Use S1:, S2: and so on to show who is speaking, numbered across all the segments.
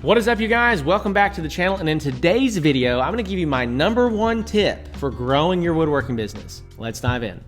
S1: What is up, you guys? Welcome back to the channel, and in today's video, I'm gonna give you my #1 tip for growing your woodworking business. Let's dive in.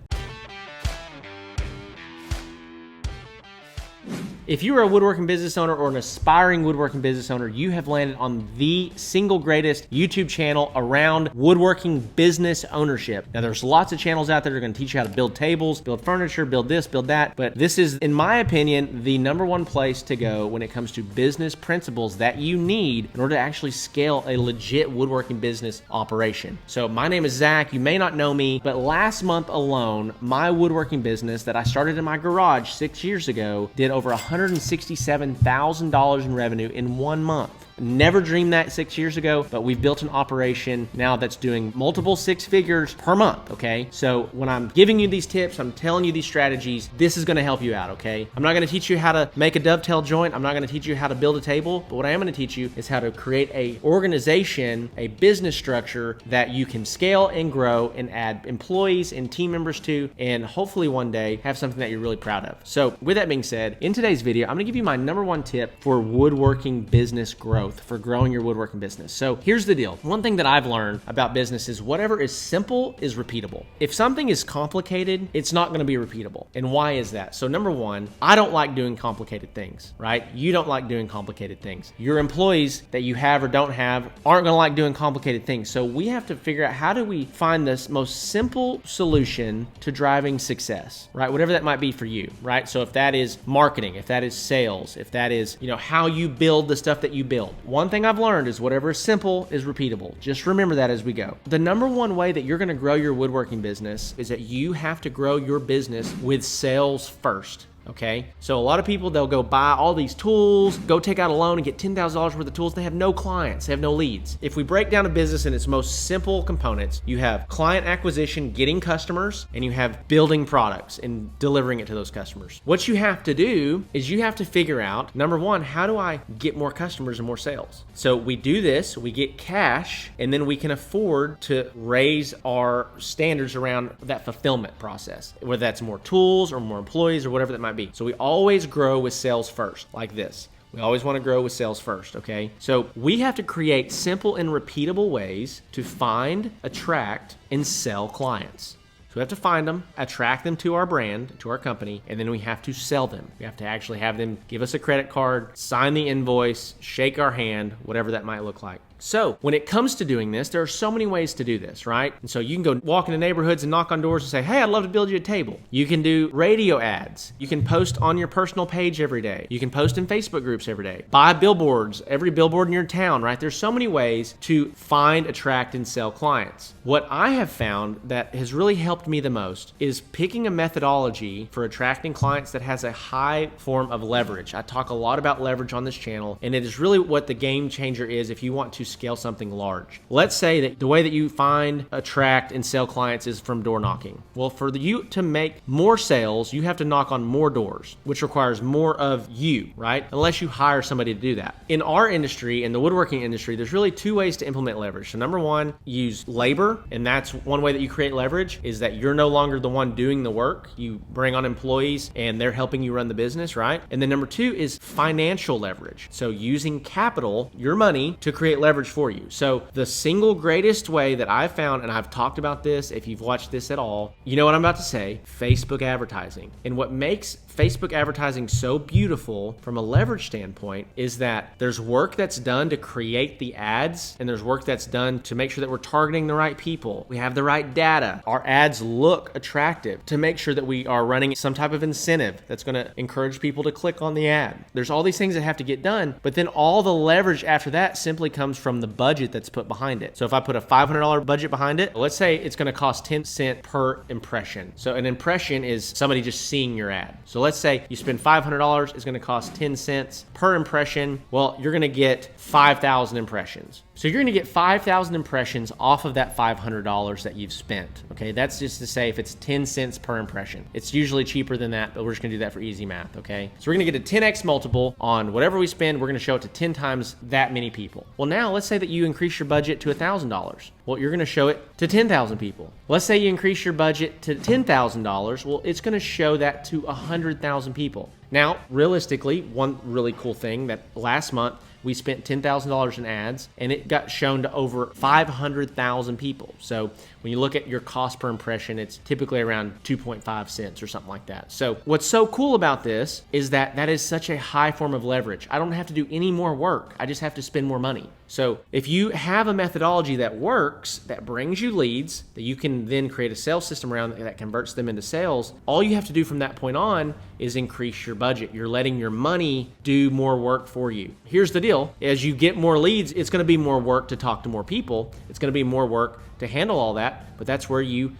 S1: If you are a woodworking business owner or an aspiring woodworking business owner, you have landed on the single greatest YouTube channel around woodworking business ownership. Now, there's lots of channels out there that are gonna teach you how to build tables, build furniture, build this, build that, but this is, in my opinion, the #1 place to go when it comes to business principles that you need in order to actually scale a legit woodworking business operation. So my name is Zach. You may not know me, but last month alone, my woodworking business that I started in my garage 6 years ago did over $167,000 in revenue in 1 month. Never dreamed that 6 years ago, but we've built an operation now that's doing multiple 6 figures per month, okay? So when I'm giving you these tips, I'm telling you these strategies, this is gonna help you out, okay? I'm not gonna teach you how to make a dovetail joint. I'm not gonna teach you how to build a table, but what I am gonna teach you is how to create a organization, a business structure that you can scale and grow and add employees and team members to, and hopefully one day have something that you're really proud of. So with that being said, in today's video, I'm gonna give you my #1 tip for woodworking business growth, for growing your woodworking business. So here's the deal. One thing that I've learned about business is whatever is simple is repeatable. If something is complicated, it's not gonna be repeatable. And why is that? So #1, I don't like doing complicated things, right? You don't like doing complicated things. Your employees that you have or don't have aren't gonna like doing complicated things. So we have to figure out, how do we find this most simple solution to driving success, right? Whatever that might be for you, right? So if that is marketing, if that is sales, if that is, how you build the stuff that you build. One thing I've learned is whatever is simple is repeatable. Just remember that as we go. The #1 way that you're gonna grow your woodworking business is that you have to grow your business with sales first. Okay, so a lot of people, they'll go buy all these tools, go take out a loan and get $10,000 worth of tools. They have no clients, they have no leads. If we break down a business in its most simple components, you have client acquisition, getting customers, and you have building products and delivering it to those customers. What you have to do is you have to figure out, #1, how do I get more customers and more sales? So we do this, we get cash, and then we can afford to raise our standards around that fulfillment process, whether that's more tools or more employees or whatever that might be. So we always grow with sales first, like this. We always want to grow with sales first, okay? So we have to create simple and repeatable ways to find, attract, and sell clients. So we have to find them, attract them to our brand, to our company, and then we have to sell them. We have to actually have them give us a credit card, sign the invoice, shake our hand, whatever that might look like. So when it comes to doing this, there are so many ways to do this, right? And so you can go walk into neighborhoods and knock on doors and say, hey, I'd love to build you a table. You can do radio ads. You can post on your personal page every day. You can post in Facebook groups every day. Buy billboards, every billboard in your town, right? There's so many ways to find, attract, and sell clients. What I have found that has really helped me the most is picking a methodology for attracting clients that has a high form of leverage. I talk a lot about leverage on this channel, and it is really what the game changer is if you want to scale something large. Let's say that the way that you find, attract, and sell clients is from door knocking. Well, for you to make more sales, you have to knock on more doors, which requires more of you, right? Unless you hire somebody to do that. In our industry, in the woodworking industry, there's really 2 ways to implement leverage. So #1, use labor, and that's one way that you create leverage, is that you're no longer the one doing the work. You bring on employees and they're helping you run the business, right? And then #2 is financial leverage. So using capital, your money, to create leverage for you. So the single greatest way that I've found, and I've talked about this, if you've watched this at all, you know what I'm about to say, Facebook advertising. And what makes Facebook advertising so beautiful from a leverage standpoint is that there's work that's done to create the ads, and there's work that's done to make sure that we're targeting the right people. We have the right data. Our ads look attractive, to make sure that we are running some type of incentive that's going to encourage people to click on the ad. There's all these things that have to get done, but then all the leverage after that simply comes from the budget that's put behind it. So if I put a $500 budget behind it, let's say it's going to cost 10 cents per impression. So an impression is somebody just seeing your ad. So let's say you spend $500, it's going to cost 10 cents per impression. Well, you're going to get 5,000 impressions. So you're going to get 5,000 impressions off of that $500 that you've spent. Okay, that's just to say if it's 10 cents per impression. It's usually cheaper than that, but we're just going to do that for easy math. Okay, so we're going to get a 10x multiple on whatever we spend. We're going to show it to 10 times that many people. Well, now let's say that you increase your budget to $1,000. Well, you're going to show it to 10,000 people. Let's say you increase your budget to $10,000. Well, it's going to show that to 100,000 people. Now, realistically, one really cool thing that last month we spent $10,000 in ads, and it got shown to over 500,000 people. So when you look at your cost per impression, it's typically around 2.5 cents or something like that. So what's so cool about this is that that is such a high form of leverage. I don't have to do any more work. I just have to spend more money. So if you have a methodology that works, that brings you leads, that you can then create a sales system around that converts them into sales, all you have to do from that point on is increase your budget. You're letting your money do more work for you. Here's the deal. As you get more leads, it's going to be more work to talk to more people. It's going to be more work to handle all that. But that's where you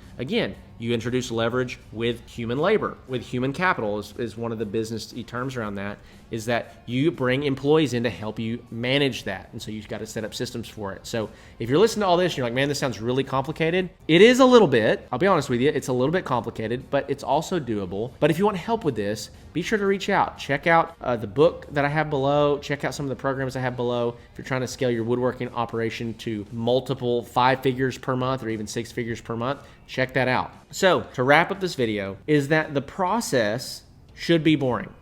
S1: introduce leverage with human labor, with human capital is one of the business terms around that, is that you bring employees in to help you manage that. And so you've got to set up systems for it. So if you're listening to all this and you're like, man, this sounds really complicated. It is a little bit. I'll be honest with you. It's a little bit complicated, but it's also doable. But if you want help with this, be sure to reach out. Check out the book that I have below. Check out some of the programs I have below. If you're trying to scale your woodworking operation to multiple 5 figures per month or even 6 figures per month, check that out. So to wrap up this video is that the process should be boring.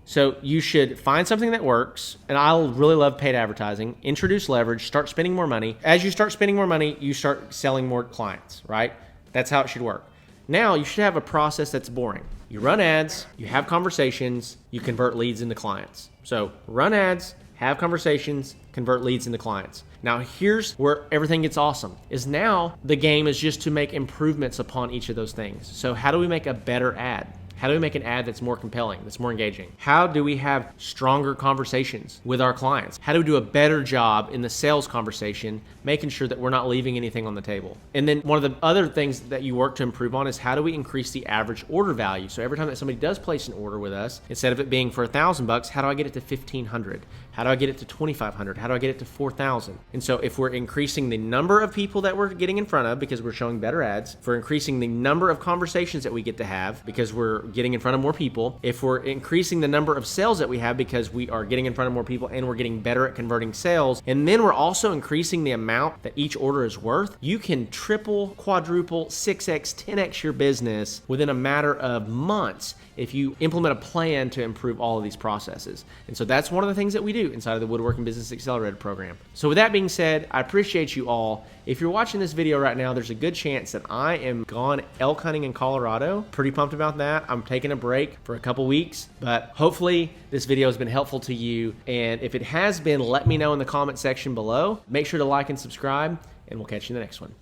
S1: So you should find something that works, and I'll really love paid advertising, introduce leverage, start spending more money. As you start spending more money, you start selling more clients, right? That's how it should work. Now you should have a process that's boring. You run ads, you have conversations, you convert leads into clients. So run ads, have conversations, convert leads into clients. Now here's where everything gets awesome, is now the game is just to make improvements upon each of those things. So how do we make a better ad? How do we make an ad that's more compelling, that's more engaging? How do we have stronger conversations with our clients? How do we do a better job in the sales conversation, making sure that we're not leaving anything on the table? And then one of the other things that you work to improve on is how do we increase the average order value? So every time that somebody does place an order with us, instead of it being for $1,000, how do I get it to $1,500? How do I get it to $2,500? How do I get it to $4,000? And so if we're increasing the number of people that we're getting in front of because we're showing better ads, if we're increasing the number of conversations that we get to have because we're getting in front of more people, if we're increasing the number of sales that we have because we are getting in front of more people and we're getting better at converting sales, and then we're also increasing the amount that each order is worth, you can triple, quadruple, 6x, 10x your business within a matter of months if you implement a plan to improve all of these processes. And so that's one of the things that we do inside of the Woodworking Business Accelerator program. So with that being said, I appreciate you all. If you're watching this video right now, there's a good chance that I am gone elk hunting in Colorado. Pretty pumped about that. I'm taking a break for a couple weeks, but hopefully this video has been helpful to you. And if it has been, let me know in the comment section below. Make sure to like and subscribe, and we'll catch you in the next one.